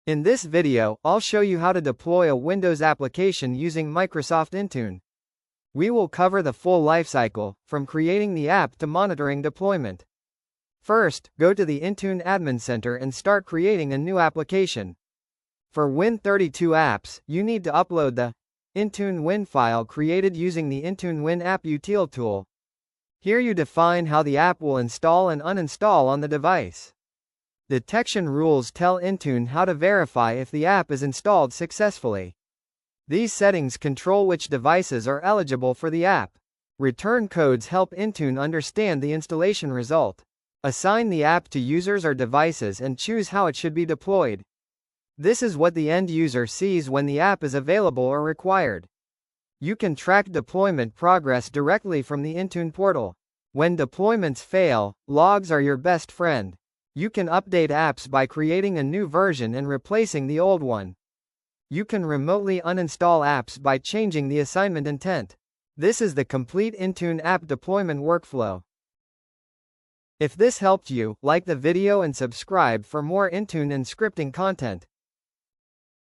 In this video, I'll show you how to deploy a Windows application using Microsoft Intune. We will cover the full lifecycle, from creating the app to monitoring deployment. First, go to the Intune Admin Center and start creating a new application. For Win32 apps, you need to upload the intunewin file created using the intunewin app util tool. Here you define how the app will install and uninstall on the device. Detection rules tell Intune how to verify if the app is installed successfully. These settings control which devices are eligible for the app. Return codes help Intune understand the installation result. Assign the app to users or devices and choose how it should be deployed. This is what the end user sees when the app is available or required. You can track deployment progress directly from the Intune portal. When deployments fail, logs are your best friend. You can update apps by creating a new version and replacing the old one. You can remotely uninstall apps by changing the assignment intent. This is the complete Intune app deployment workflow. If this helped you, like the video and subscribe for more Intune and scripting content.